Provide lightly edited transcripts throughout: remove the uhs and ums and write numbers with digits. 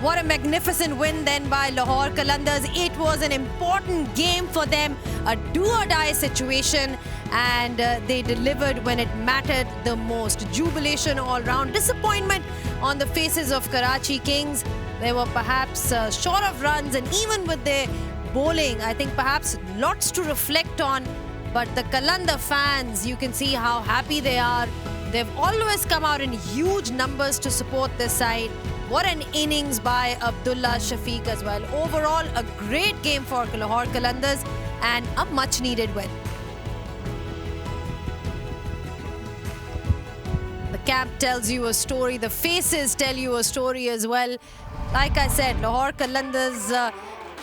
What a magnificent win then by Lahore Qalandars. It was an important game for them, a do-or-die situation, and they delivered when it mattered the most. Jubilation all round, disappointment on the faces of Karachi Kings. They were perhaps short of runs, and even with their bowling, I think perhaps lots to reflect on. But the Qalandar fans, you can see how happy they are. They've always come out in huge numbers to support this side. What an innings by Abdullah Shafiq as well. Overall, a great game for Lahore Qalandars and a much needed win. The camp tells you a story. The faces tell you a story as well. Like I said, Lahore Qalandars,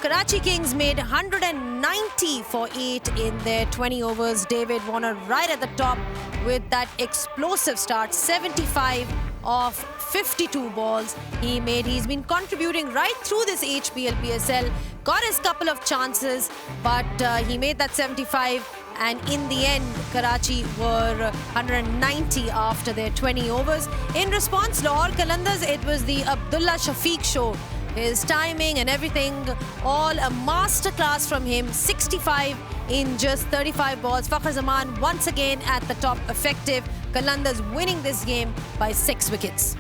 Karachi Kings made 190 for 8 in their 20 overs. David Warner right at the top with that explosive start, 75 of 52 balls he made. He's been contributing right through this HPL PSL, got his couple of chances, but he made that 75, and in the end Karachi were 190 after their 20 overs. In response, Lahore Qalandars, it was the Abdullah Shafiq show. His timing and everything, all a masterclass from him. 65 in just 35 balls. Fakhar Zaman once again at the top, effective. Qalandars winning this game by 6 wickets.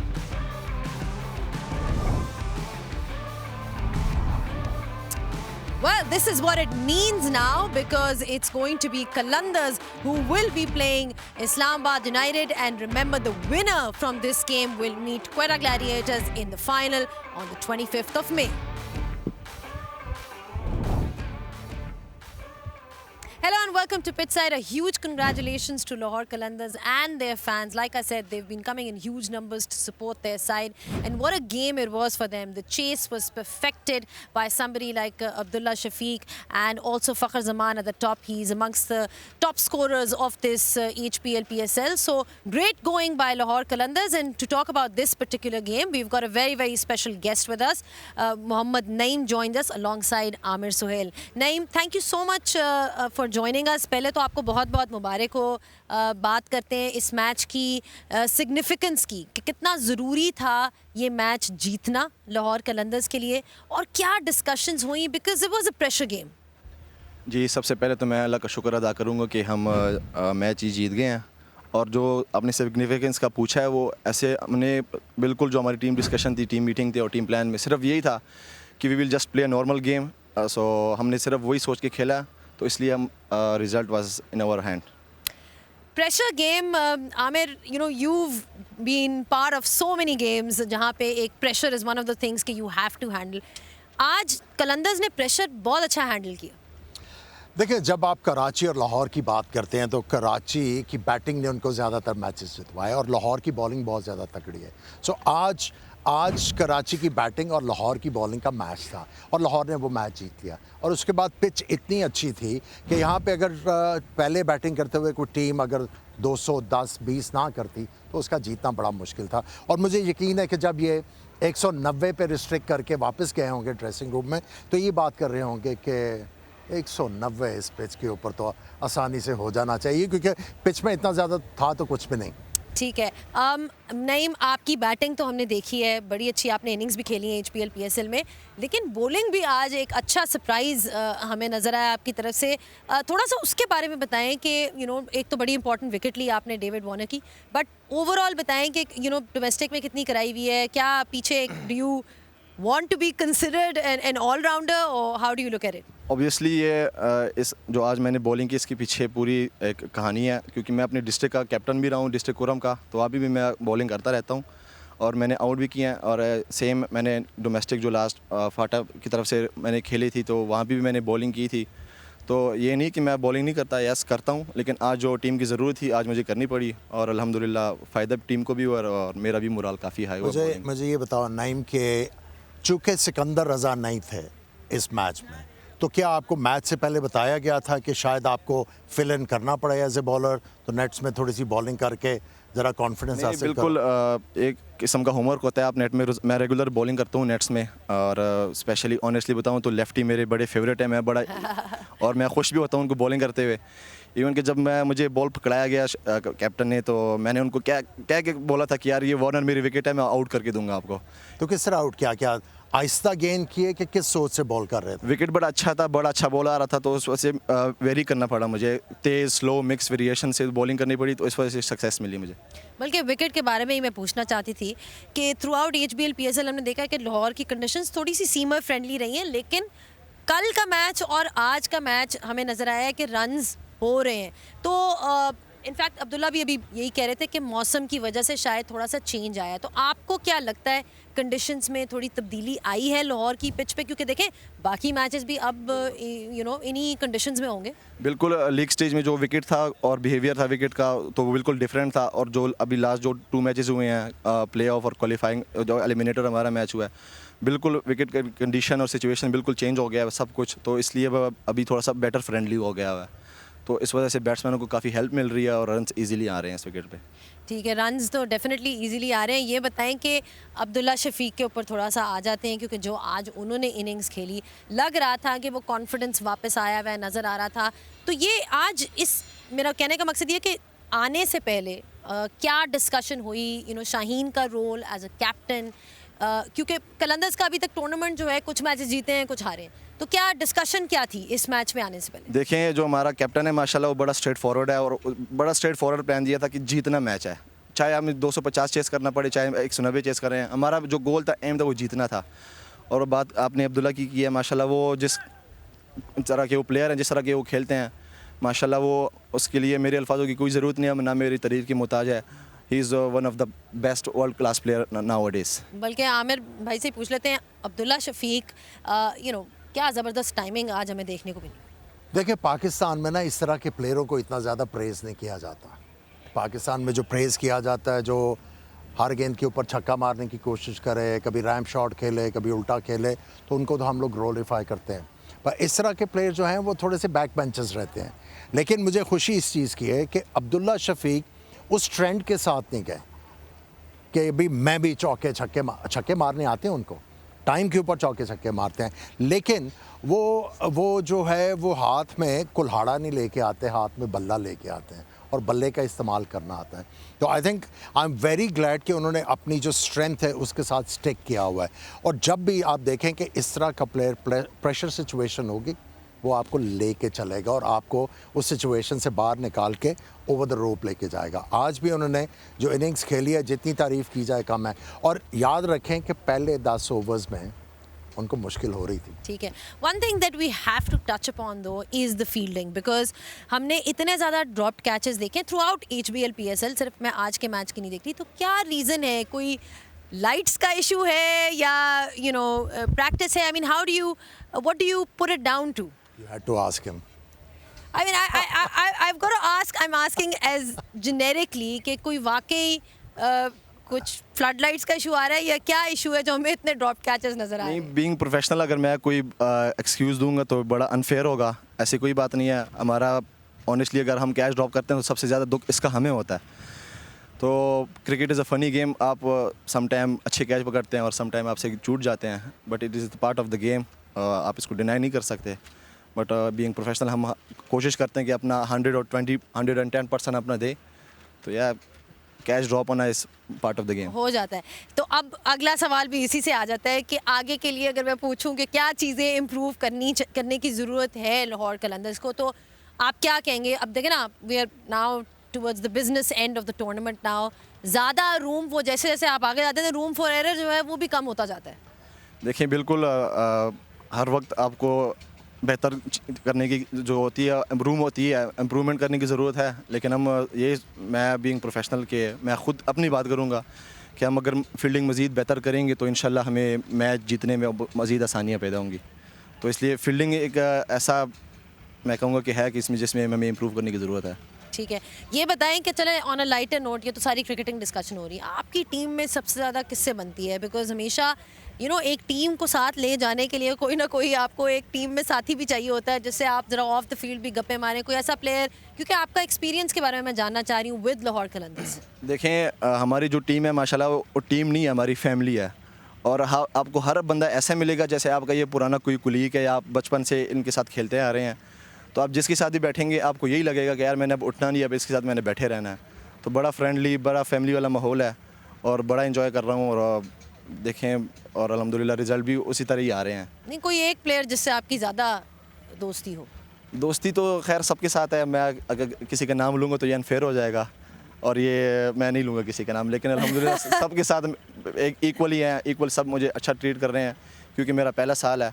Well, this is what it means now, because it's going to be Qalandars who will be playing Islamabad United. And remember, the winner from this game will meet Quetta Gladiators in the final on the 25th of May. Hello and welcome to Pitchside. A huge congratulations to Lahore Qalandars and their fans. Like I said, they've been coming in huge numbers to support their side. And what a game it was for them. The chase was perfected by somebody like Abdullah Shafiq, and also Fakhar Zaman at the top. He's amongst the top scorers of this HPL PSL. So great going by Lahore Qalandars. And to talk about this particular game, we've got a very, very special guest with us. Mohammad Naeem joined us alongside Amir Sohail. Naeem, thank you so much for joining us. पहले तो आपको बहुत-बहुत मुबारक हो. बात करते हैं इस match की सिग्निफिकेंस की, कि कितना ज़रूरी था ये मैच जीतना लाहौर कलंदर्स के लिए, और क्या डिस्कशंस हुई, because it was a pressure game. जी, सबसे पहले तो मैं अल्लाह का शुक्र अदा करूँगा कि हम मैच ही जीत गए हैं. और जो आपने सिग्निफिकेंस का पूछा है, वो ऐसे हमने बिल्कुल, जो हमारी टीम डिस्कशन थी, टीम मीटिंग थी और टीम प्लान में सिर्फ यही था कि we will just play a normal game. So हमने सिर्फ वही सोच के खेला, तो इसलिए हम result was in our hand. Pressure game, Aamir, you know, you've been part of so many games जहाँ पे एक pressure is one of the things कि यू हैव टू हैंडल. आज कलंदर्स ने प्रेशर बहुत अच्छा हैंडल किया. देखिए, जब आप कराची और लाहौर की बात करते हैं तो कराची की बैटिंग ने उनको ज़्यादातर मैचेस जितवाए और लाहौर की बॉलिंग बहुत ज़्यादा तगड़ी है. सो आज कराची की बैटिंग और लाहौर की बॉलिंग का मैच था और लाहौर ने वो मैच जीत लिया. और उसके बाद पिच इतनी अच्छी थी कि यहाँ पे अगर पहले बैटिंग करते हुए कोई टीम अगर 210-20 ना करती तो उसका जीतना बड़ा मुश्किल था. और मुझे यकीन है कि जब ये 190 पे रिस्ट्रिक्ट करके वापस गए होंगे ड्रेसिंग रूम में, तो ये बात कर रहे होंगे कि 190 इस पिच के ऊपर तो आसानी से हो जाना चाहिए, क्योंकि पिच में इतना ज़्यादा था तो कुछ भी नहीं. ठीक है. नईम, आपकी बैटिंग तो हमने देखी है, बड़ी अच्छी आपने इनिंग्स भी खेली है HPL PSL में, लेकिन बॉलिंग भी आज एक अच्छा सरप्राइज़ हमें नज़र आया आपकी तरफ से. थोड़ा सा उसके बारे में बताएं कि एक तो बड़ी इंपॉर्टेंट विकेट ली आपने डेविड वार्नर की, बट ओवरऑल बताएं कि डोमेस्टिक में कितनी कराई हुई है, क्या पीछे do you want to be considered an all-rounder, or how do you look at it? Obviously ये इस जो आज मैंने बॉलिंग की, इसके पीछे पूरी एक कहानी है, क्योंकि मैं अपने डिस्ट्रिक्ट का कैप्टन भी रहा हूँ, डिस्ट्रिक्ट कोरम का, तो अभी भी मैं बॉलिंग करता रहता हूँ और मैंने आउट भी किया है. और सेम मैंने डोमेस्टिक जो लास्ट फाटा की तरफ से मैंने खेली थी, तो वहाँ भी मैंने बॉलिंग की थी. तो ये नहीं कि मैं बॉलिंग नहीं करता, यस करता हूँ, लेकिन आज जो टीम की ज़रूरत थी आज मुझे करनी पड़ी और अल्हम्दुलिल्लाह फ़ायदा टीम को भी हुआ और मेरा भी मोरल काफ़ी हाई हुआ. मुझे ये बताओ नाइम के, चूँकि सिकंदर रज़ा नहीं थे इस मैच में, तो क्या आपको मैच से पहले बताया गया था कि शायद आपको फिल इन करना पड़े एज ए बॉलर, तो नेट्स में थोड़ी सी बॉलिंग करके ज़रा कॉन्फिडेंस हासिल? बिल्कुल, एक किस्म का होमवर्क होता है. आप नेट में, मैं रेगुलर बॉलिंग करता हूँ नेट्स में, और स्पेशली ऑनेस्टली बताऊँ तो लेफ्टी मेरे बड़े फेवरेट है. मैं बड़ा और मैं खुश भी होता हूँ उनको बॉलिंग करते हुए. इवन कि जब मुझे बॉल पकड़ाया गया कैप्टन ने, तो मैंने उनको क्या कह के बोला था कि यार ये वार्नर मेरी विकेट है, मैं आउट करके दूंगा आपको। तो किस तरह आउट किया? क्या आहिस्ता गेंद किए कि किस सोच से बॉल कर रहे थे? विकेट बड़ा अच्छा था, बड़ा अच्छा बॉल आ रहा था, तो उस वजह से वेरी करना पड़ा मुझे, तेज़ स्लो मिक्स वेरिएशन से बॉलिंग करनी पड़ी, तो इस वजह से सक्सेस मिली मुझे। बल्कि विकेट के बारे में ही मैं पूछना चाहती थी कि थ्रू आउट HBL PSL हमने देखा है कि लाहौर की कंडीशंस थोड़ी सी सीमर फ्रेंडली रही हैं, लेकिन कल का मैच और आज का मैच हमें नज़र आया है कि रन्स हो रहे हैं। तो इनफैक्ट अब्दुल्ला भी अभी यही कह रहे थे कि मौसम की वजह से शायद थोड़ा सा चेंज आया है। तो आपको क्या लगता है, कंडीशंस में थोड़ी तब्दीली आई है लाहौर की पिच पे? क्योंकि देखें बाकी मैचेस भी अब इन्हीं कंडीशंस में होंगे। बिल्कुल, लीग स्टेज में जो विकेट था और बिहेवियर था विकेट का, तो वो बिल्कुल डिफरेंट था। और जो अभी लास्ट जो 2 मैचेस हुए हैं, प्ले ऑफ और क्वालिफाइंग, जो एलिमिनेटर हमारा मैच हुआ है, बिल्कुल विकेट का कंडीशन और सिचुएशन बिल्कुल चेंज हो गया है सब कुछ, तो इसलिए अभी थोड़ा सा बेटर फ्रेंडली हो गया है। तो इस वजह से बैट्समैनों को काफ़ी हेल्प मिल रही है और रन्स इजीली आ रहे हैं इस विकेट पे। ठीक है, रन्स तो डेफिनेटली इजीली आ रहे हैं। ये बताएं कि अब्दुल्ला शफीक के ऊपर थोड़ा सा आ जाते हैं, क्योंकि जो आज उन्होंने इनिंग्स खेली, लग रहा था कि वो कॉन्फिडेंस वापस आया हुआ नज़र आ रहा था। तो ये आज मेरा कहने का मकसद ये कि आने से पहले क्या डिस्कशन हुई, शाहीन का रोल एज अ कैप्टन, क्योंकि कलंदर्स का अभी तक टूर्नामेंट जो है कुछ मैचेस जीते हैं कुछ हारे हैं, तो क्या डिस्कशन क्या थी इस मैच में आने से पहले? देखें, जो हमारा कैप्टन है माशाल्लाह, वो बड़ा स्ट्रेट फॉरवर्ड है और बड़ा स्ट्रेट फॉरवर्ड प्लान दिया था कि जीतना मैच है, चाहे हमें 250 चेस करना पड़े, चाहे 190 चेस करें। हमारा जो गोल था, एम था, वो जीतना था। और बात आपने अब्दुल्ला की है, माशाल्लाह वो जिस तरह के वो प्लेयर हैं, जिस तरह के वो खेलते हैं, माशाल्लाह वो, उसके लिए मेरे अल्फाजों की कोई ज़रूरत नहीं है, ना मेरी तारीफ़ की मोहताज है। He is one of the best world class player nowadays. बल्कि आमिर भाई से पूछ लेते हैं, अब्दुल्ला शफीक, क्या ज़बरदस्त टाइमिंग आज हमें देखने को मिली। देखिए, पाकिस्तान में ना इस तरह के प्लेयरों को इतना ज़्यादा प्रेज़ नहीं किया जाता। पाकिस्तान में जो प्रेज़ किया जाता है, जो हर गेंद के ऊपर छक्का मारने की कोशिश करे, कभी रैम्प शॉट खेले, कभी उल्टा खेले, तो उनको तो हम लोग ग्लोरीफाई करते हैं। पर इस तरह के प्लेयर जो हैं वो थोड़े से बैक बेंचेस रहते हैं। लेकिन मुझे खुशी इस चीज़ की है कि अब्दुल्ला शफीक उस ट्रेंड के साथ नहीं गए कि भी मैं भी छक्के मारने आते हैं उनको, टाइम के ऊपर चौके छक्के मारते हैं, लेकिन वो जो है वो हाथ में कुल्हाड़ा नहीं लेके आते, हाथ में बल्ला लेके आते हैं और बल्ले का इस्तेमाल करना आता है। तो I think I am very glad कि उन्होंने अपनी जो स्ट्रेंथ है उसके साथ स्टिक किया हुआ है। और जब भी आप देखें कि इस तरह का प्लेयर प्रेशर सिचुएशन होगी, वो आपको लेके चलेगा और आपको उस सिचुएशन से बाहर निकाल के ओवर द रोप लेके जाएगा। आज भी उन्होंने जो इनिंग्स खेली है, जितनी तारीफ़ की जाए कम है। और याद रखें कि पहले 10 ओवर्स में उनको मुश्किल हो रही थी। ठीक है, one thing that we have to touch upon though is the fielding, because हमने इतने ज़्यादा ड्रॉप्ड कैचेस देखे थ्रू आउट HBL PSL, सिर्फ मैं आज के मैच की नहीं देख रही। तो क्या रीज़न है? कोई लाइट्स का इशू है या प्रैक्टिस है? I mean what do you put it down to? You had to ask him. I mean, I've got to ask. I'm asking as generically कि कोई वाकई कुछ फ्लड लाइट्स का इशू आ रहा है या क्या इशू है जो हमें इतने ड्रॉप कैचेस नजर आ रहे हैं? बीइंग प्रोफेशनल अगर मैं कोई एक्सक्यूज़ दूंगा तो बड़ा अनफेयर होगा। ऐसी कोई बात नहीं है। हमारा ऑनेस्टली अगर हम कैच ड्रॉप करते हैं तो सबसे ज़्यादा दुख इसका हमें होता है। तो cricket is a funny game. आप सम टाइम अच्छे कैच पकड़ते हैं और सम टाइम आपसे छूट जाते हैं, but it is part of the game. आप इसको डिनाई नहीं कर सकते। बट बीइंग प्रोफेशनल हम कोशिश करते हैं कि अपना 110% अपना दे। तो या कैच ड्रॉप होना इस पार्ट ऑफ द गेम हो जाता है। तो अब अगला सवाल भी इसी से आ जाता है कि आगे के लिए अगर मैं पूछूं कि क्या चीज़ें इम्प्रूव करने की ज़रूरत है लाहौर कलंदर्स को, तो आप क्या कहेंगे? अब देखें ना, we are now towards the business end of the tournament now. ज़्यादा रूम, वो जैसे जैसे आप आगे जाते हैं रूम फॉर एरर जो है वो भी कम होता जाता है। देखिए, बिल्कुल हर वक्त आपको बेहतर करने की जो होती है, रूम होती है, इम्प्रूवमेंट करने की ज़रूरत है। लेकिन मैं बीइंग प्रोफेशनल के मैं ख़ुद अपनी बात करूँगा कि हम अगर फील्डिंग मज़ीद बेहतर करेंगे तो इंशाल्लाह हमें मैच जीतने में मज़ीद आसानियाँ पैदा होंगी। तो इसलिए फील्डिंग एक ऐसा मैं कहूँगा कि है कि जिसमें हमें इम्प्रूव करने की ज़रूरत है। ठीक है, ये बताएं कि चले ऑन अ लाइटर नोट, ये तो सारी क्रिकेटिंग डिस्कशन हो रही है, आपकी टीम में सबसे ज़्यादा किससे बनती है? बिकॉज हमेशा एक टीम को साथ ले जाने के लिए कोई ना कोई आपको एक टीम में साथी भी चाहिए होता है, जिससे आप ज़रा ऑफ द फील्ड भी गप्पे मारें। कोई ऐसा प्लेयर, क्योंकि आपका एक्सपीरियंस के बारे में मैं जानना चाह रही हूँ विद लाहौर कलंदर्स। देखें, हमारी जो टीम है माशाल्लाह वो टीम नहीं है, हमारी फैमिली है। और आपको हर बंदा ऐसा मिलेगा जैसे आपका ये पुराना कोई कुलीग है या आप बचपन से इनके साथ खेलते आ रहे हैं। तो आप जिसके साथ भी बैठेंगे आपको यही लगेगा कि यार मैंने अब उठना नहीं है, अब इसके साथ मैंने बैठे रहना है। तो बड़ा फ्रेंडली, बड़ा फैमिली वाला माहौल है और बड़ा एंजॉय कर रहा हूँ। और देखें, और अल्हम्दुलिल्लाह रिजल्ट भी उसी तरह ही आ रहे हैं। नहीं, कोई एक प्लेयर जिससे आपकी ज़्यादा दोस्ती हो? दोस्ती तो खैर सबके साथ है। मैं अगर किसी का नाम लूँगा तो ये अनफेयर हो जाएगा, और ये मैं नहीं लूँगा किसी का नाम। लेकिन अल्हम्दुलिल्लाह सबके साथ एक इक्वली हैं, इक्वल सब मुझे अच्छा ट्रीट कर रहे हैं, क्योंकि मेरा पहला साल है।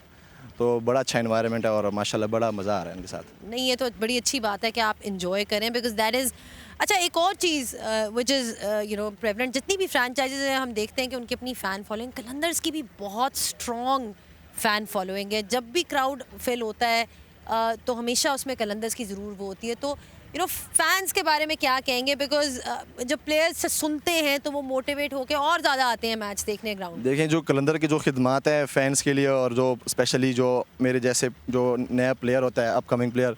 तो बड़ा अच्छा एनवायरनमेंट है और माशाल्लाह बड़ा मज़ा आ रहा है इनके साथ। नहीं, ये तो बड़ी अच्छी बात है कि आप इंजॉय करें, बिकॉज दैट इज़ अच्छा। एक और चीज़ विच इज़ प्रेवलेंट, जितनी भी फ्रेंचाइजीज हैं हम देखते हैं कि उनकी अपनी फ़ैन फॉलोइंग, कलंदर्स की भी बहुत स्ट्रॉन्ग फ़ैन फॉलोइंग है। जब भी क्राउड फिल होता है तो हमेशा उसमें कलंदर्स की ज़रूर वो होती है। तो फैंस के बारे में क्या कहेंगे, बिकॉज जब प्लेयर्स से सुनते हैं तो वो मोटिवेट होकर और ज़्यादा आते हैं मैच देखने ग्राउंड। देखें, जो कलंदर की जो खिदमात है फैंस के लिए, और जो स्पेशली जो मेरे जैसे जो नया प्लेयर होता है, अपकमिंग प्लेयर,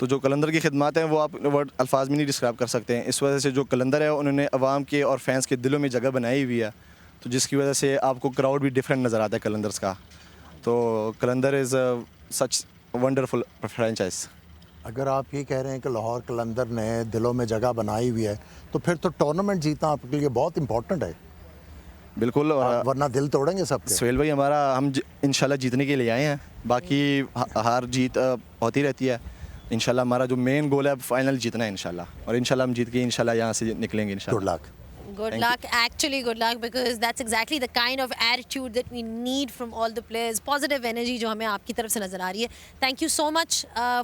तो जो कलंदर की खिदमात हैं वो आप वर्ड अल्फाज में नहीं डिस्क्राइब कर सकते हैं। इस वजह से जो कलंदर है उन्होंने अवाम के और फैंस के दिलों में जगह बनाई हुई है, तो जिसकी वजह से आपको क्राउड भी डिफरेंट नज़र आता है कलंदर्स का। तो कलंदर इज़ सच वंडरफुल फ्रेंचाइज। अगर आप ये कह रहे हैं कि लाहौर कलंदर ने दिलों में जगह बनाई हुई है, तो फिर तो टूर्नामेंट जीतना आपके लिए बहुत इंपॉर्टेंट है। बिल्कुल, और वरना दिल तोड़ेंगे सबके। सुहेल भाई, हमारा हम इंशाल्लाह जीतने के लिए आए हैं। बाकी हार जीत होती रहती है। इंशाल्लाह हमारा जो मेन गोल है फाइनल जीतना है इंशाल्लाह, और इंशाल्लाह हम जीत के इंशाल्लाह यहाँ से निकलेंगे इंशाल्लाह। Good luck. Good luck, actually good luck, because that's exactly the kind of attitude that we need from all the players. Positive energy जो हमें आपकी तरफ से नज़र आ रही है। Thank you so much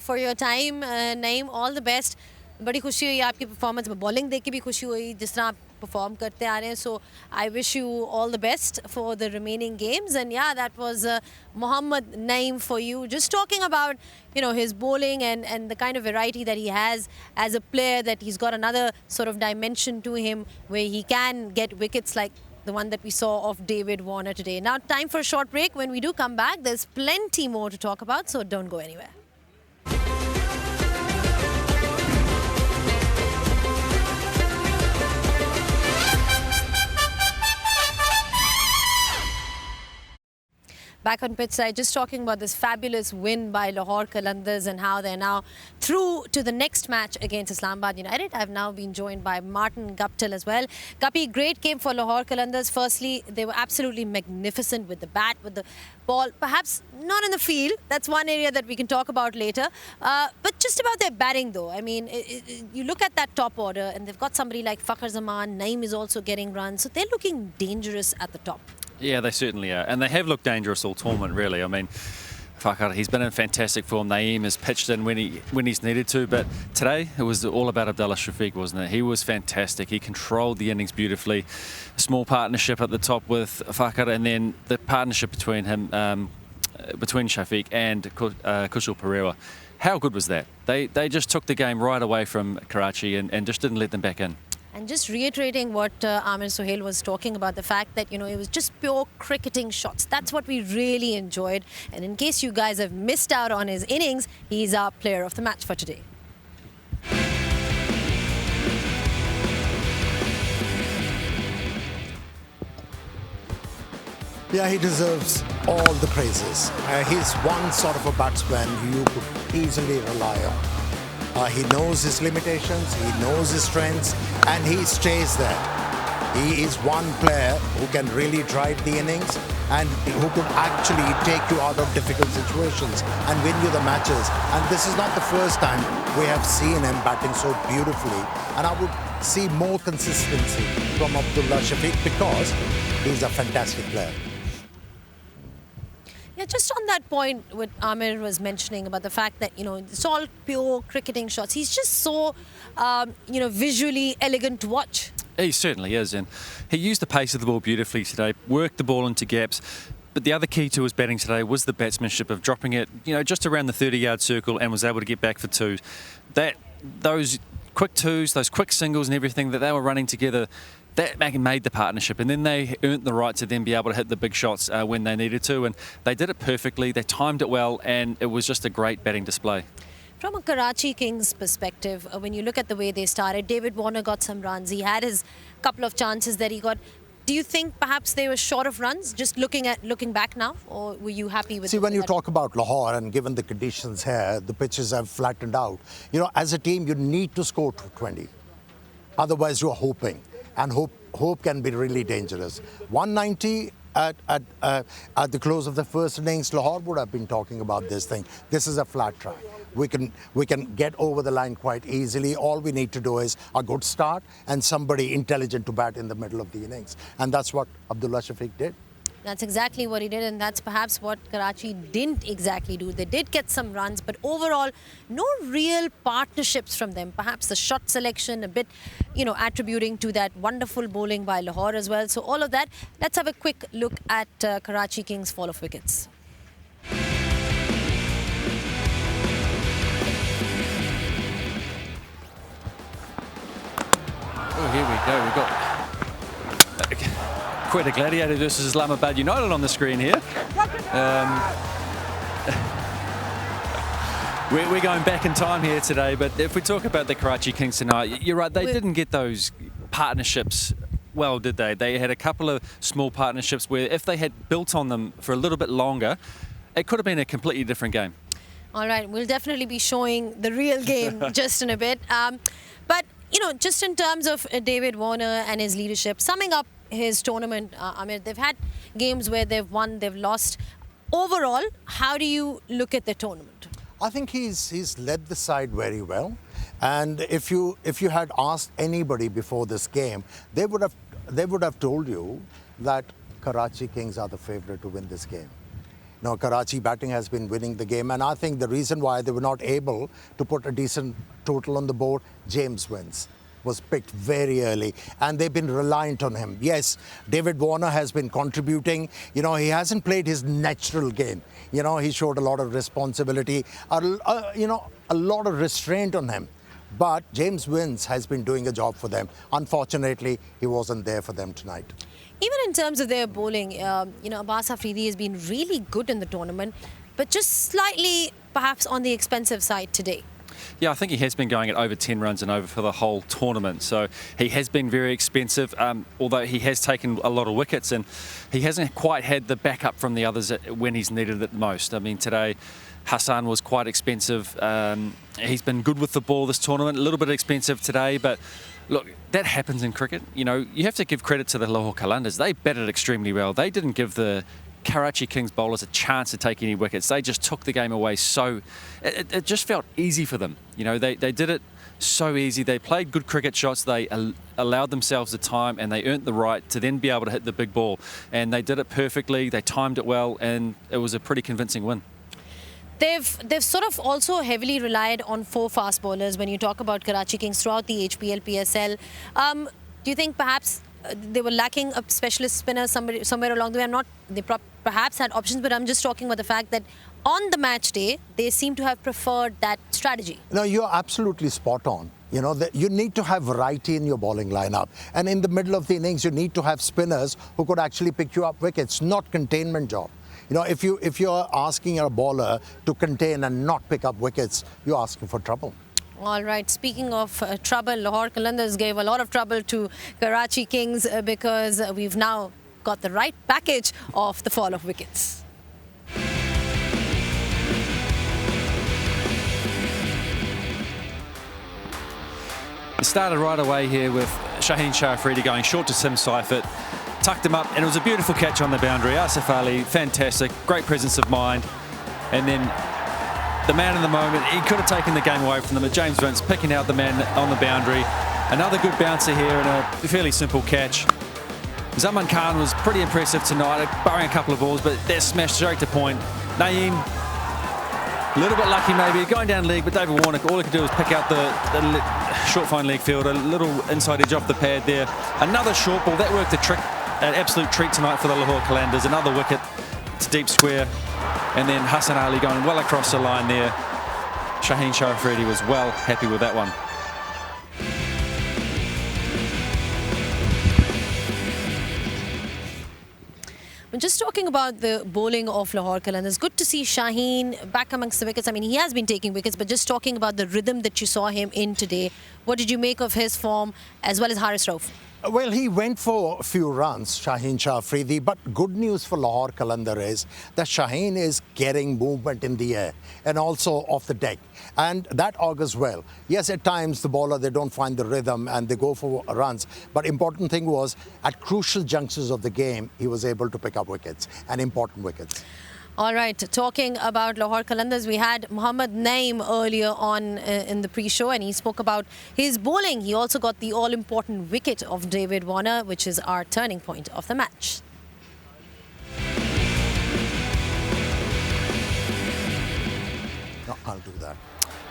for your time, Naeem. All the best. बड़ी खुशी हुई आपकी परफॉर्मेंस में, बॉलिंग देख के भी खुशी हुई जिस तरह आप परफॉर्म करते आ रहे हैं। So I wish you all the best for the remaining games. And yeah, that was Mohammad Naeem for you, just talking about his bowling and the kind of variety that he has as a player, that he's got another sort of dimension to him where he can get wickets like the one that we saw of David Warner today. Now time for a short break. When we do come back, there's plenty more to talk about, so don't go anywhere. Back on pitch side, just talking about this fabulous win by Lahore Qalandars and how they're now through to the next match against Islamabad United. I've now been joined by Martin Guptill as well. Guppy, great game for Lahore Qalandars. Firstly, they were absolutely magnificent with the bat, with the ball. Perhaps not in the field. That's one area that we can talk about later. But just about their batting though. I mean, you look at that top order and they've got somebody like Fakhar Zaman. Naeem is also getting runs. So they're looking dangerous at the top. Yeah, they certainly are. And they have looked dangerous all tournament, really. I mean, Fakhar, he's been in fantastic form. Naeem has pitched in when he's needed to. But today, it was all about Abdullah Shafiq, wasn't it? He was fantastic. He controlled the innings beautifully. Small partnership at the top with Fakhar, and then the partnership between him, between Shafiq and Kushal Perera. How good was that? They just took the game right away from Karachi and just didn't let them back in. And just reiterating what Amir Sohail was talking about, the fact that, it was just pure cricketing shots. That's what we really enjoyed. And in case you guys have missed out on his innings, he's our player of the match for today. Yeah, he deserves all the praises. He's one sort of a batsman you could easily rely on. He knows his limitations, he knows his strengths, and he stays there. He is one player who can really drive the innings and who could actually take you out of difficult situations and win you the matches. And this is not the first time we have seen him batting so beautifully. And I would see more consistency from Abdullah Shafiq because he's a fantastic player. Yeah, just on that point, what Amir was mentioning about the fact that, it's all pure cricketing shots. He's just so, visually elegant to watch. He certainly is, and he used the pace of the ball beautifully today, worked the ball into gaps. But the other key to his batting today was the batsmanship of dropping it, just around the 30-yard circle and was able to get back for twos. Those quick twos, those quick singles and everything that they were running together, that made the partnership, and then they earned the right to then be able to hit the big shots when they needed to, and they did it perfectly. They timed it well, and it was just a great batting display. From a Karachi Kings perspective, when you look at the way they started, David Warner got some runs. He had his couple of chances that he got. Do you think perhaps they were short of runs, just looking back now, or were you happy with? See, when you that? talk about Lahore, and given the conditions here, the pitches have flattened out. You know, as a team, you need to score 20. Otherwise, you're hoping, and hope can be really dangerous. 190 at the close of the first innings, Lahore would have been talking about this thing. This is a flat track. We can get over the line quite easily. All we need to do is a good start and somebody intelligent to bat in the middle of the innings. And that's what Abdullah Shafiq did. That's exactly what he did, and that's perhaps what Karachi didn't exactly do. They did get some runs, but overall, no real partnerships from them. Perhaps the shot selection a bit, attributing to that wonderful bowling by Lahore as well. So all of that, let's have a quick look at Karachi Kings' fall of wickets. Oh, here we go. We've got Quetta Gladiator versus Islamabad United on the screen here. We're going back in time here today, but if we talk about the Karachi Kings tonight, you're right, they didn't get those partnerships well, did they? They had a couple of small partnerships where if they had built on them for a little bit longer, it could have been a completely different game. All right, we'll definitely be showing the real game just in a bit. But, just in terms of David Warner and his leadership, summing up his tournament, Amir, they've had games where they've won, they've lost. Overall, how do you look at the tournament? I think he's led the side very well. And if you had asked anybody before this game, they would have told you that Karachi Kings are the favourite to win this game. Now, Karachi batting has been winning the game, and I think the reason why they were not able to put a decent total on the board, James Wins was picked very early, and they've been reliant on him. Yes, David Warner has been contributing. He hasn't played his natural game. He showed a lot of responsibility, a lot of restraint on him. But James Wins has been doing a job for them. Unfortunately, he wasn't there for them tonight. Even in terms of their bowling, Abbas Afridi has been really good in the tournament, but just slightly perhaps on the expensive side today. Yeah, I think he has been going at over 10 runs and over for the whole tournament. So he has been very expensive, although he has taken a lot of wickets and he hasn't quite had the backup from the others when he's needed it most. I mean, today Hassan was quite expensive. He's been good with the ball this tournament, a little bit expensive today, but look, that happens in cricket. You have to give credit to the Lahore Qalandars. They batted extremely well. They didn't give the Karachi Kings bowlers a chance to take any wickets. They just took the game away it just felt easy for them. They did it so easy. They played good cricket shots. They allowed themselves the time and they earned the right to then be able to hit the big ball. And they did it perfectly. They timed it well and it was a pretty convincing win. They've sort of also heavily relied on 4 fast bowlers when you talk about Karachi Kings throughout the HPL, PSL. Do you think perhaps they were lacking a specialist spinner somewhere along the way? They perhaps had options, but I'm just talking about the fact that on the match day, they seem to have preferred that strategy. No, you're absolutely spot on. You need to have variety in your bowling lineup. And in the middle of the innings, you need to have spinners who could actually pick you up wickets, not containment job. If you're asking a bowler to contain and not pick up wickets, you're asking for trouble. All right, speaking of trouble, Lahore Qalandars gave a lot of trouble to Karachi Kings because we've now got the right package of the fall of wickets. It started right away here with Shaheen Shah Afridi going short to Sim Seifert. Tucked him up, and it was a beautiful catch on the boundary. Asif Ali, fantastic, great presence of mind. And then the man in the moment, he could have taken the game away from them, but James Vince picking out the man on the boundary. Another good bouncer here and a fairly simple catch. Zaman Khan was pretty impressive tonight, barring a couple of balls, but that smashed straight to point. Naeem, a little bit lucky maybe, going down leg, but David Warner, all he could do was pick out the short fine leg field, a little inside edge off the pad there. Another short ball, that worked a trick. An absolute treat tonight for the Lahore Qalandars. Another wicket to deep square. And then Hassan Ali going well across the line there. Shaheen Shah Afridi was well happy with that one. Just talking about the bowling of Lahore Qalandars, good to see Shaheen back amongst the wickets. I mean, he has been taking wickets, but just talking about the rhythm that you saw him in today, what did you make of his form as well as Haris Rauf? Well, he went for a few runs, Shaheen Shah Afridi, but good news for Lahore Qalandar is that Shaheen is getting movement in the air and also off the deck, and that augurs well. Yes, at times the bowler, they don't find the rhythm and they go for runs, but important thing was at crucial junctures of the game, he was able to pick up wickets, and important wickets. All right, talking about Lahore Qalandars, we had Mohammad Naeem earlier on in the pre-show, and he spoke about his bowling. He also got the all-important wicket of David Warner, which is our turning point of the match. No, I'll do that.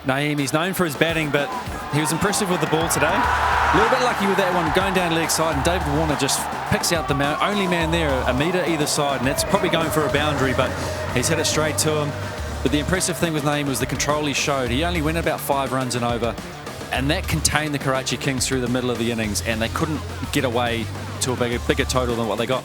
Naeem, he's known for his batting, but he was impressive with the ball today. A little bit lucky with that one, going down leg side, and David Warner just picks out the only man there, a metre either side, and that's probably going for a boundary, but he's hit it straight to him. But the impressive thing with Naeem was the control he showed. He only went about 5 runs and over, and that contained the Karachi Kings through the middle of the innings, and they couldn't get away to a bigger total than what they got.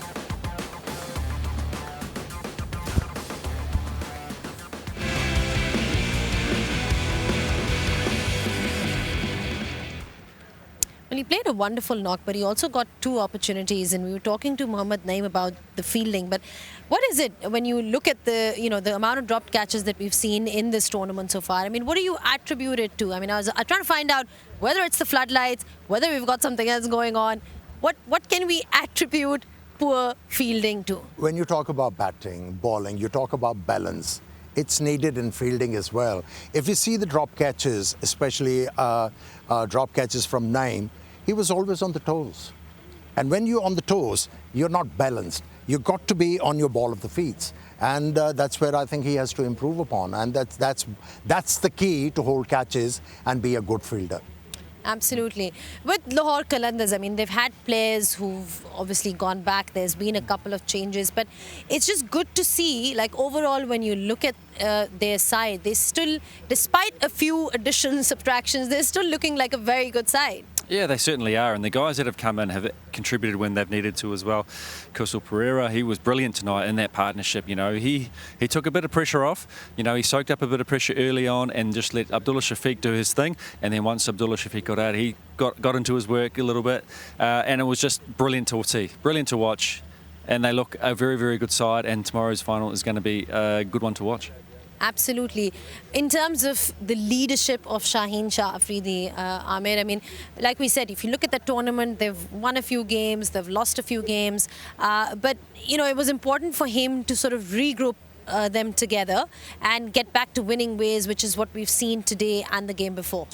Well, he played a wonderful knock, but he also got 2 opportunities, and we were talking to Mohammad Naeem about the fielding. But what is it when you look at the amount of dropped catches that we've seen in this tournament so far? I mean, what do you attribute it to? I mean, I was trying to find out whether it's the floodlights, whether we've got something else going on. What can we attribute poor fielding to? When you talk about batting, bowling, you talk about balance. It's needed in fielding as well. If you see the drop catches, especially drop catches from Naeem, he was always on the toes. And when you're on the toes, you're not balanced. You've got to be on your ball of the feet. And that's where I think he has to improve upon. And that's the key to hold catches and be a good fielder. Absolutely. With Lahore Qalandars, I mean, they've had players who've obviously gone back. There's been a couple of changes, but it's just good to see, like, overall, when you look at their side, they still, despite a few additions, subtractions, they're still looking like a very good side. Yeah, they certainly are, and the guys that have come in have contributed when they've needed to as well. Kusal Pereira, he was brilliant tonight in that partnership. You know, he took a bit of pressure off. You know, he soaked up a bit of pressure early on and just let Abdullah Shafiq do his thing. And then once Abdullah Shafiq got out, he got into his work a little bit, and it was just brilliant to see, brilliant to watch. And they look a very, very good side. And tomorrow's final is going to be a good one to watch. Absolutely. In terms of the leadership of Shaheen Shah Afridi, Amir, I mean, like we said, if you look at the tournament, they've won a few games, they've lost a few games, but, you know, it was important for him to sort of regroup them together and get back to winning ways, which is what we've seen today and the game before.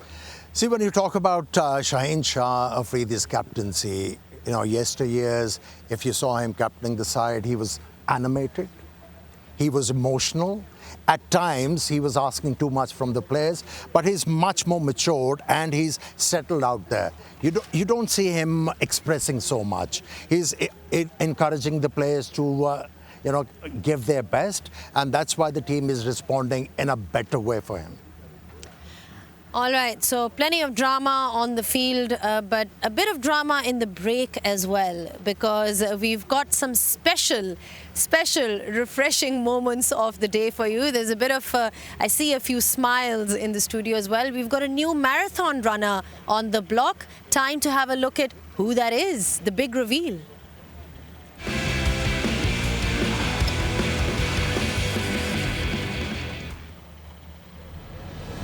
See, when you talk about Shaheen Shah Afridi's captaincy, you know, yesteryears, if you saw him captaining the side, he was animated, he was emotional. At times, he was asking too much from the players, but he's much more matured and he's settled out there. You don't see him expressing so much. He's encouraging the players to, give their best, and that's why the team is responding in a better way for him. All right, so plenty of drama on the field, but a bit of drama in the break as well, because we've got some special, refreshing moments of the day for you. There's a bit of, I see a few smiles in the studio as well. We've got a new marathon runner on the block. Time to have a look at who that is, the big reveal.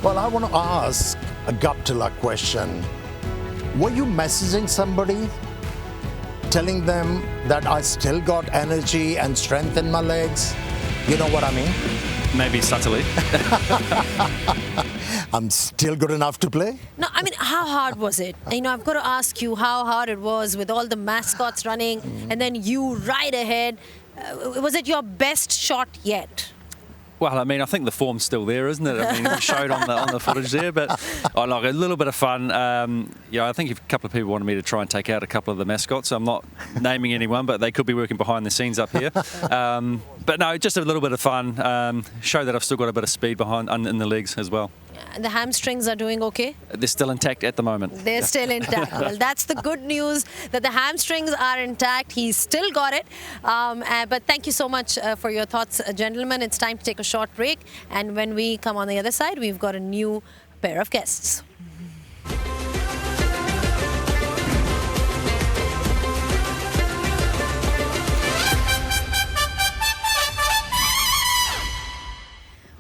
Well, I want to ask a gut-to-luck question. Were you messaging somebody, telling them that I still got energy and strength in my legs? You know what I mean? Maybe subtly. I'm still good enough to play? No, I mean, how hard was it? You know, I've got to ask you how hard it was with all the mascots running and then you right ahead. Was it your best shot yet? Well, I mean, I think the form's still there, isn't it? I mean, it showed on the footage there, but I like a little bit of fun. I think a couple of people wanted me to try and take out a couple of the mascots. I'm not naming anyone, but they could be working behind the scenes up here. But no, just a little bit of fun. Show that I've still got a bit of speed behind in the legs as well. And the hamstrings are doing okay? They're still intact at the moment. They're still intact. Well, that's the good news, that the hamstrings are intact. He's still got it. But thank you so much for your thoughts, gentlemen. It's time to take a short break. And when we come on the other side, we've got a new pair of guests.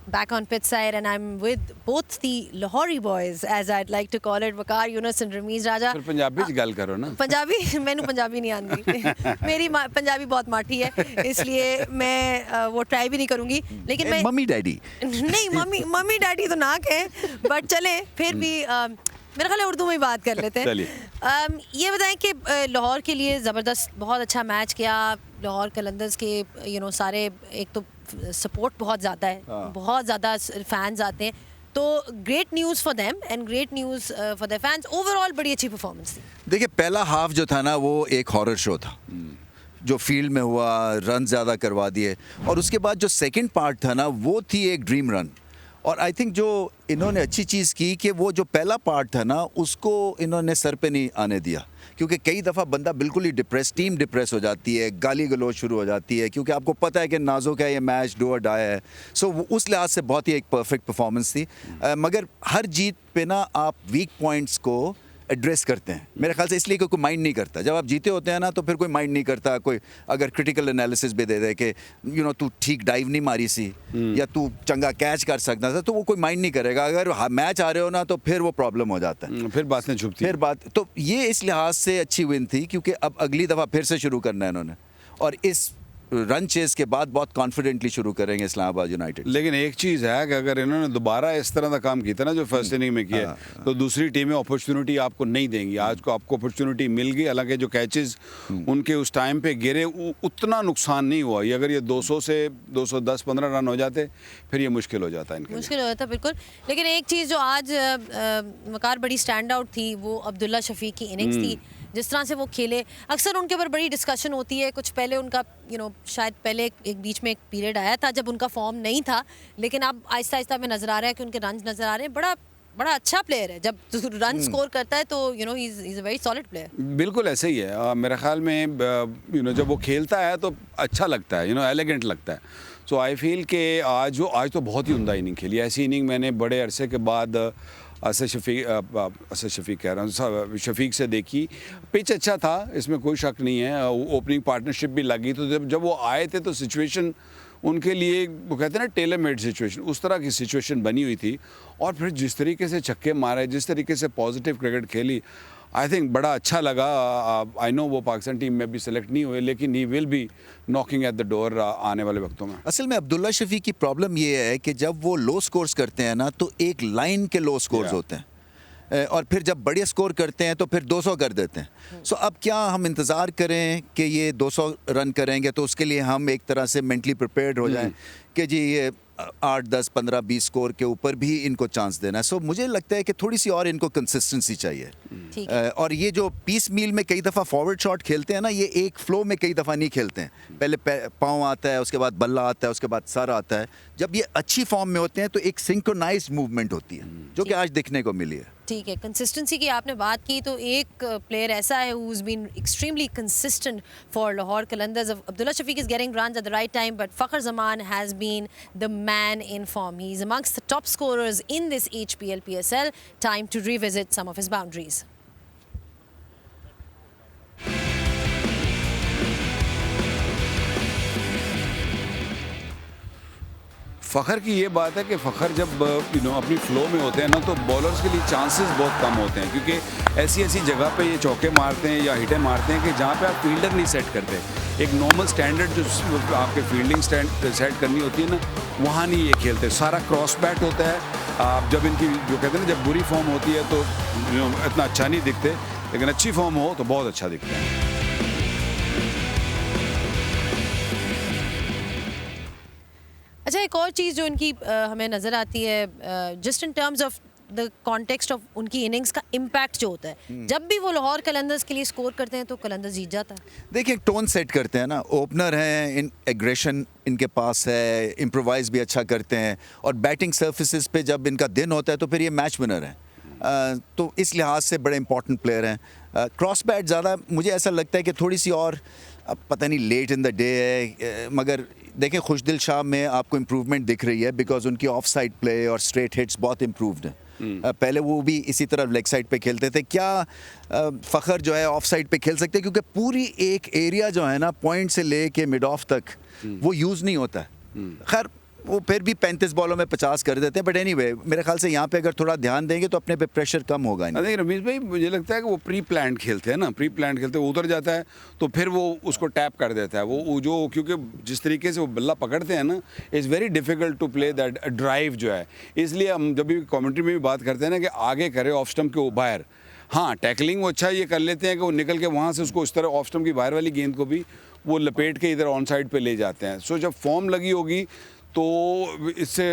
back on pitch side, and I'm with both the Lahori boys, as I'd like to call it, Waqar Yunus and Rameez Raja. फिर पंजाबी च गल करो ना। पंजाबी मैनू पंजाबी नहीं आती मेरी पंजाबी बहुत माठी है, इसलिए मैं वो ट्राई भी नहीं करूँगी, लेकिन मैं मम्मी डैडी नहीं मम्मी डैडी तो ना कहें, बट चले फिर भी मेरा ख्याल है उर्दू में ही बात कर लेते हैं। ये बताएं कि लाहौर के लिए ज़बरदस्त बहुत अच्छा मैच किया, लाहौर कलंदर्स के सारे एक तो सपोर्ट बहुत ज़्यादा है, बहुत ज़्यादा फैंस आते हैं, तो great news for them and great news for the fans. Overall बड़ी अच्छी परफॉर्मेंस थी। देखिए पहला हाफ जो था ना वो एक हॉरर शो था जो फील्ड में हुआ, रन ज़्यादा करवा दिए, और उसके बाद जो सेकंड पार्ट था ना वो थी एक ड्रीम रन। और आई थिंक जो इन्होंने अच्छी चीज़ की कि वो जो पहला पार्ट था ना उसको इन्होंने सर पे नहीं आने दिया, क्योंकि कई दफ़ा बंदा बिल्कुल ही टीम डिप्रेस हो जाती है, गाली गलौज शुरू हो जाती है, क्योंकि आपको पता है कि नाजुक है ये मैच, डू और डाई है। सो उस लिहाज से बहुत ही एक परफेक्ट परफॉर्मेंस थी। मगर हर जीत पे ना आप वीक पॉइंट्स को एड्रेस करते हैं, मेरे ख्याल से इसलिए कोई माइंड नहीं करता। जब आप जीते होते हैं ना तो फिर कोई माइंड नहीं करता, कोई अगर क्रिटिकल एनालिसिस भी दे दे कि तू ठीक डाइव नहीं मारी सी या तू चंगा कैच कर सकता था, तो वो कोई माइंड नहीं करेगा। अगर मैच आ रहे हो ना तो फिर वो प्रॉब्लम हो जाता है, फिर बातें छुपती फिर बात। तो ये इस लिहाज से अच्छी विन थी क्योंकि अब अगली दफ़ा फिर से शुरू करना है इन्होंने, और इस रन चेस के बाद बहुत कॉन्फिडेंटली शुरू करेंगे इस्लामाबाद यूनाइटेड। लेकिन एक चीज़ है कि अगर इन्होंने दोबारा इस तरह का काम किया ना जो फर्स्ट इनिंग में किया, तो दूसरी टीमें अपॉर्चुनिटी आपको नहीं देंगी। आज को आपको अपॉर्चुनिटी मिल गई, हालांकि जो कैचेस उनके उस टाइम पे गिरे उतना नुकसान नहीं हुआ। ये अगर ये 200 से 210-15 रन हो जाते फिर ये मुश्किल हो जाता है इनके लिए। मुश्किल हो जाता बिल्कुल। लेकिन एक चीज़ जो आज वकार बड़ी स्टैंड आउट थी वो अब्दुल्ला शफीक की इनिंग्स थी, जिस तरह से वो खेले। अक्सर उनके ऊपर बड़ी डिस्कशन होती है, कुछ पहले उनका शायद पहले एक बीच में एक पीरियड आया था जब उनका फॉर्म नहीं था, लेकिन अब आहिस्ता आहिस्ता में नज़र आ रहा है कि उनके रन नज़र आ रहे हैं। बड़ा अच्छा प्लेयर है, जब रन स्कोर करता है तो he is a very solid player. बिल्कुल ऐसे ही है। मेरे ख्याल में जब वो खेलता है तो अच्छा लगता है, एलिगेंट लगता है। सो आई फील कि आज तो बहुत ही उम्दा इनिंग खेली। ऐसी इनिंग मैंने बड़े अरसे के बाद शफीक कह रहा हूँ, शफीक से देखी। पिच अच्छा था, इसमें कोई शक नहीं है, ओपनिंग पार्टनरशिप भी लगी। तो जब वो आए थे तो सिचुएशन उनके लिए, वो कहते हैं ना, टेलर मेड सिचुएशन, उस तरह की सिचुएशन बनी हुई थी। और फिर जिस तरीके से छक्के मारे, जिस तरीके से पॉजिटिव क्रिकेट खेली, आई थिंक बड़ा अच्छा लगा। आई नो वो पाकिस्तान टीम में भी सेलेक्ट नहीं हुए, लेकिन he will be knocking at the door आने वाले वक्तों में। असल में अब्दुल्ला शफीक की प्रॉब्लम ये है कि जब वो लो स्कोर्स करते हैं ना तो एक लाइन के लो स्कोर्स होते हैं, और फिर जब बढ़िया स्कोर करते हैं तो फिर 200 कर देते हैं। सो अब क्या हम इंतज़ार करें कि ये 200 रन करेंगे, तो उसके लिए हम एक तरह से मेंटली प्रिपेयर्ड हो जाएं कि जी ये 8, 10, 15, 20 स्कोर के ऊपर भी इनको चांस देना है। सो मुझे लगता है कि थोड़ी सी और इनको कंसिस्टेंसी चाहिए। और ये जो पीस मील में कई दफ़ा फॉरवर्ड शॉट खेलते हैं ना, ये एक फ्लो में कई दफ़ा नहीं खेलते हैं। पहले पाँव आता है, उसके बाद बल्ला आता है, उसके बाद सर आता है। जब ये अच्छी फॉर्म में होते हैं तो एक सिंक्रोनाइज्ड मूवमेंट होती है, जो कि आज दिखने को मिली है। ठीक है, कंसिस्टेंसी की आपने बात की, तो एक प्लेयर ऐसा है who is been extremely consistent for Lahore Qalandars. Abdullah Shafiq is getting runs at the right time, but Fakhar Zaman has been the man in form. He's amongst the top scorers in this HPL PSL. Time to revisit some of his boundaries. Fakhar की ये बात है कि फ़खर जब अपनी flow में होते हैं ना तो बॉलर्स के लिए चांसेस बहुत कम होते हैं, क्योंकि ऐसी जगह पे ये चौके मारते हैं या हिटें मारते हैं कि जहाँ पे आप फील्डर नहीं सेट करते। एक नॉर्मल स्टैंडर्ड जो आपके फील्डिंग सेट करनी होती है ना, वहाँ नहीं ये खेलते। सारा क्रॉस बैट होता है। आप जब इनकी जो कहते हैं ना, जब बुरी फॉर्म होती है तो इतना अच्छा नहीं दिखते, लेकिन अच्छी फॉर्म हो तो बहुत अच्छा दिखता है। अच्छा, एक और चीज़ जो इनकी हमें नज़र आती है, just in terms of the context of उनकी इनिंग्स का इम्पैक्ट जो होता है, जब भी वो लाहौर कलंदर्स के लिए स्कोर करते हैं तो कलंदर्स जीत जाता है। देखिए टोन सेट करते हैं ना, ओपनर हैं, एग्रेशन इनके पास है, इम्प्रोवाइज भी अच्छा करते हैं, और बैटिंग सर्फिसेज पे जब इनका दिन होता है तो फिर ये मैच विनर हैं। तो इस लिहाज से बड़े इंपॉर्टेंट प्लेयर हैं। क्रॉस बैट ज़्यादा मुझे ऐसा लगता है कि थोड़ी सी और, अब पता नहीं लेट इन द डे है, मगर देखें खुशदिल शाह में आपको इम्प्रूवमेंट दिख रही है, बिकॉज उनकी ऑफ साइड प्ले और स्ट्रेट हिट्स बहुत इम्प्रूव्ड हैं। पहले वो भी इसी तरह लेग साइड पे खेलते थे। क्या फ़खर जो है ऑफ साइड पे खेल सकते हैं, क्योंकि पूरी एक एरिया जो है ना, पॉइंट से ले के मिड ऑफ तक वो यूज़ नहीं होता है। खैर वो फिर भी 35 बॉलों में 50 कर देते हैं, बट एनीवे मेरे ख्याल से यहाँ पे अगर थोड़ा ध्यान देंगे तो अपने पे प्रेशर कम होगा इनका। नहीं रमेश भाई, मुझे लगता है कि वो प्री प्लान खेलते हैं ना, प्री प्लान खेलते हैं, उतर जाता है तो फिर वो उसको टैप कर देता है वो जो, क्योंकि जिस तरीके से वो बल्ला पकड़ते हैं ना, it's very difficult to play that drive जो है। इसलिए हम जब भी कमेंट्री में भी बात करते हैं ना कि आगे करे ऑफ स्टंप के बाहर, हाँ टैकलिंग वो अच्छा ये कर लेते हैं कि वो निकल के वहाँ से उसको इस तरह ऑफ स्टंप की बाहर वाली गेंद को भी वो लपेट के इधर ऑन साइड पे ले जाते हैं। सो जब फॉर्म लगी होगी तो इससे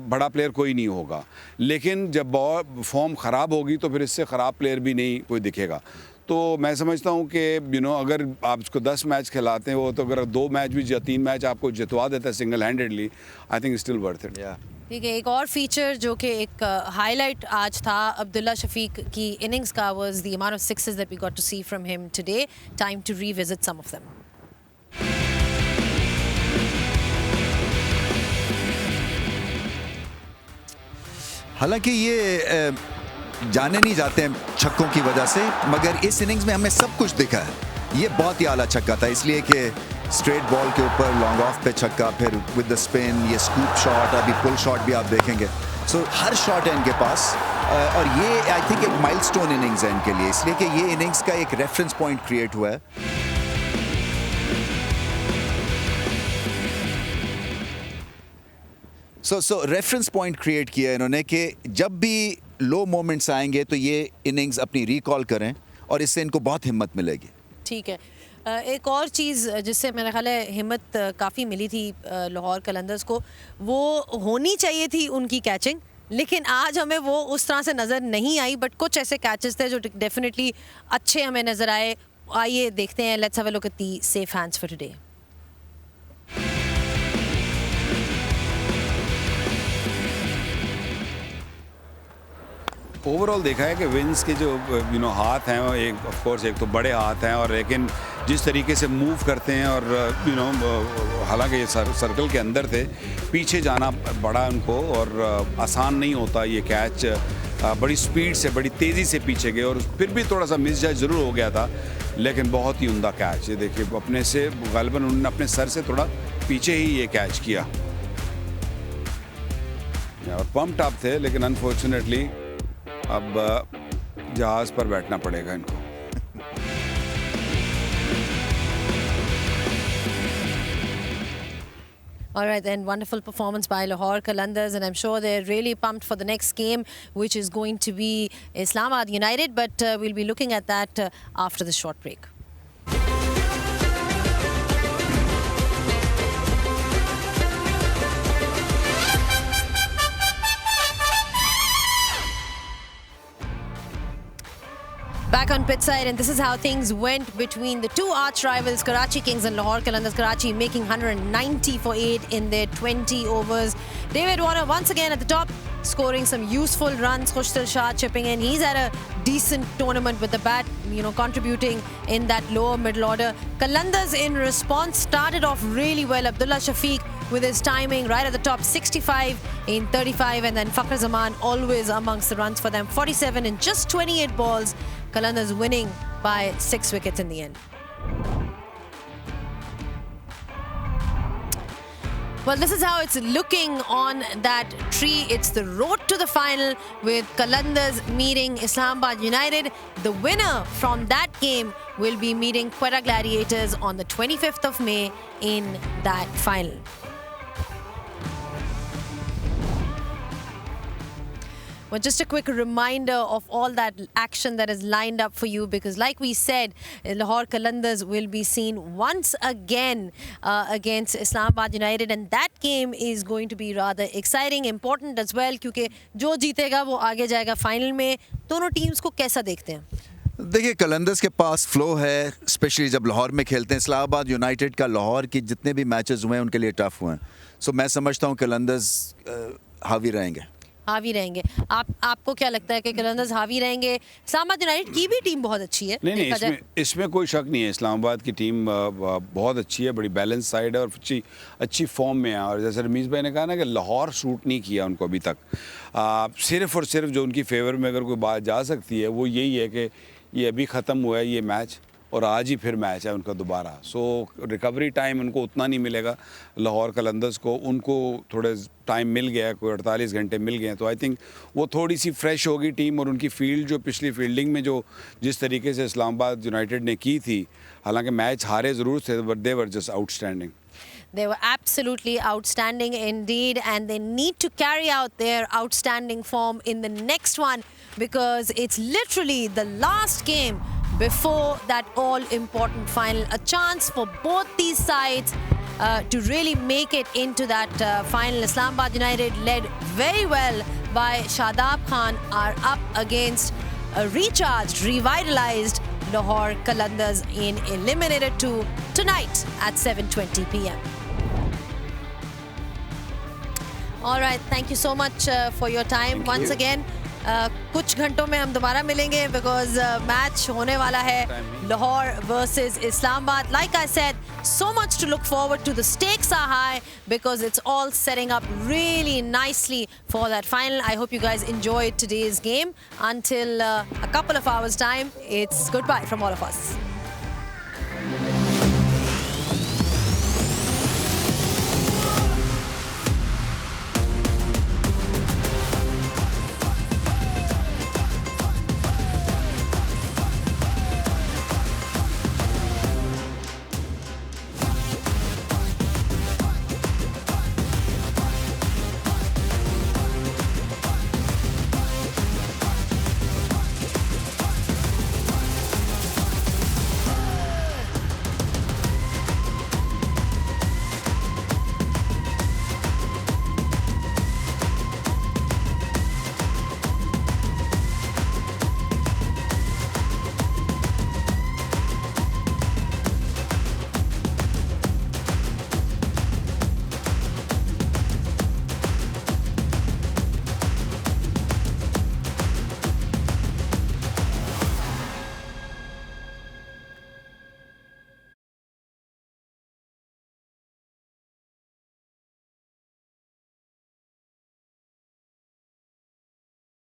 बड़ा प्लेयर कोई नहीं होगा, लेकिन जब फॉर्म ख़राब होगी तो फिर इससे ख़राब प्लेयर भी नहीं कोई दिखेगा। तो मैं समझता हूँ कि अगर आप इसको 10 मैच खिलाते हो तो अगर 2 मैच भी या 3 मैच आपको जितवा देता है single handedly, I think still worth it. ठीक है, एक और फीचर जो कि एक हाईलाइट आज था अब्दुल्ला शफीक की इनिंग्स का was the amount of sixes that we got to see from him today. Time to revisit some of them. हालांकि ये जाने नहीं जाते हैं छक्कों की वजह से, मगर इस इनिंग्स में हमें सब कुछ दिखा है। ये बहुत ही आला छक्का था, इसलिए कि स्ट्रेट बॉल के ऊपर लॉन्ग ऑफ पे छक्का, फिर विद द स्पिन, ये स्कूप शॉट, अभी पुल शॉट भी आप देखेंगे। सो हर शॉट है इनके पास, और ये आई थिंक एक माइलस्टोन इनिंग्स है इनके लिए, इसलिए कि ये इनिंग्स का एक रेफरेंस पॉइंट क्रिएट हुआ है। सो रेफरेंस पॉइंट क्रिएट किया इन्होंने कि जब भी लो मोमेंट्स आएंगे तो ये इनिंग्स अपनी रिकॉल करें, और इससे इनको बहुत हिम्मत मिलेगी। ठीक है, एक और चीज़ जिससे मेरा ख्याल है हिम्मत काफ़ी मिली थी लाहौर कलंदर्स को, वो होनी चाहिए थी उनकी कैचिंग, लेकिन आज हमें वो उस तरह से नज़र नहीं आई। बट कुछ ऐसे कैचेस थे जो डेफिनेटली अच्छे हमें नज़र आए। आइए देखते हैं, let's have a look at the safe hands for today. Overall देखा है कि विंस के जो हाथ हैं, एक ऑफ कोर्स एक तो बड़े हाथ हैं, और लेकिन जिस तरीके से मूव करते हैं, और हालांकि ये सर्कल के अंदर थे, पीछे जाना बड़ा उनको और आसान नहीं होता ये कैच। बड़ी स्पीड से, बड़ी तेज़ी से पीछे गए, और फिर भी थोड़ा सा मिस जज ज़रूर हो गया था, लेकिन बहुत ही उम्दा कैच। ये देखिए अपने से गालिबन उन्होंने अपने सर से थोड़ा पीछे ही ये कैच किया, और पंप्ड अप थे, लेकिन अनफॉर्चुनेटली अब जहाज पर बैठना पड़ेगा इनको। All right, then, wonderful performance by Lahore Qalandars, and I'm sure they're really pumped for the next game, which is going to be Islamabad United, but we'll be looking at that after the short break. Back on pitch side, and this is how things went between the two arch rivals, Karachi Kings and Lahore Qalandars. Karachi making 190 for 8 in their 20 overs. David Warner once again at the top, scoring some useful runs. Khushdil Shah chipping in. He's had a decent tournament with the bat, contributing in that lower middle order. Qalandars in response started off really well. Abdullah Shafiq with his timing right at the top, 65 in 35, and then Fakhar Zaman always amongst the runs for them, 47 in just 28 balls. Qalandars winning by 6 wickets in the end. Well, this is how it's looking on that tree. It's the road to the final with Qalandars meeting Islamabad United. The winner from that game will be meeting Quetta Gladiators on the 25th of May in that final. Well, just a quick reminder of all that action that is lined up for you, because like we said, Lahore Qalandars will be seen once again against Islamabad United, and that game is going to be rather exciting, important as well, क्योंकि जो जीतेगा वो आगे जाएगा final में। दोनों teams को कैसा देखते हैं? देखिए, कलंदर्स के पास फ्लो है, स्पेशली जब लाहौर में खेलते हैं। इस्लामाबाद यूनाइटेड का लाहौर की जितने भी मैचेस हुए हैं उनके लिए टफ हुए हैं। सो मैं समझता हूँ कलंदर्स हावी रहेंगे। हावी रहेंगे। आपको क्या लगता है कि कलंदर्स हावी रहेंगे? इस्लामाबाद यूनाइटेड की भी टीम बहुत अच्छी है। नहीं, इसमें कोई शक नहीं है। इस्लामाबाद की टीम बहुत अच्छी है, बड़ी बैलेंस साइड है, और अच्छी फॉर्म में है। और जैसे रमीज़ भाई ने कहा ना कि लाहौर सूट नहीं किया उनको अभी तक। सिर्फ और सिर्फ जो उनकी फेवर में अगर कोई बात जा सकती है वो यही है कि ये अभी ख़त्म हुआ है ये मैच, और आज ही फिर मैच है उनका दोबारा। सो रिकवरी टाइम उनको उतना नहीं मिलेगा। लाहौर कलंदर्स को उनको थोड़े टाइम मिल गया, कोई 48 घंटे मिल गए, तो आई थिंक वो थोड़ी सी फ्रेश होगी टीम। और उनकी फील्ड जो पिछली फील्डिंग में जो जिस तरीके से इस्लामाबाद यूनाइटेड ने की थी, हालांकि मैच हारे ज़रूर थे, but they were just outstanding. They were absolutely outstanding indeed, and they need to carry out their outstanding form in the next one, because it's literally the last game before that all-important final. A chance for both these sides to really make it into that final. Islamabad United, led very well by Shadab Khan, are up against a recharged, revitalized Lahore Qalandars in Eliminator 2 tonight at 7:20 p.m. All right, thank you so much for your time once again. कुछ घंटों में हम दोबारा मिलेंगे, because match होने वाला है Lahore versus Islamabad. Like I said, so much to look forward to. The stakes are high because it's all setting up really nicely for that final. I hope you guys enjoyed today's game. Until a couple of hours time, it's goodbye from all of us.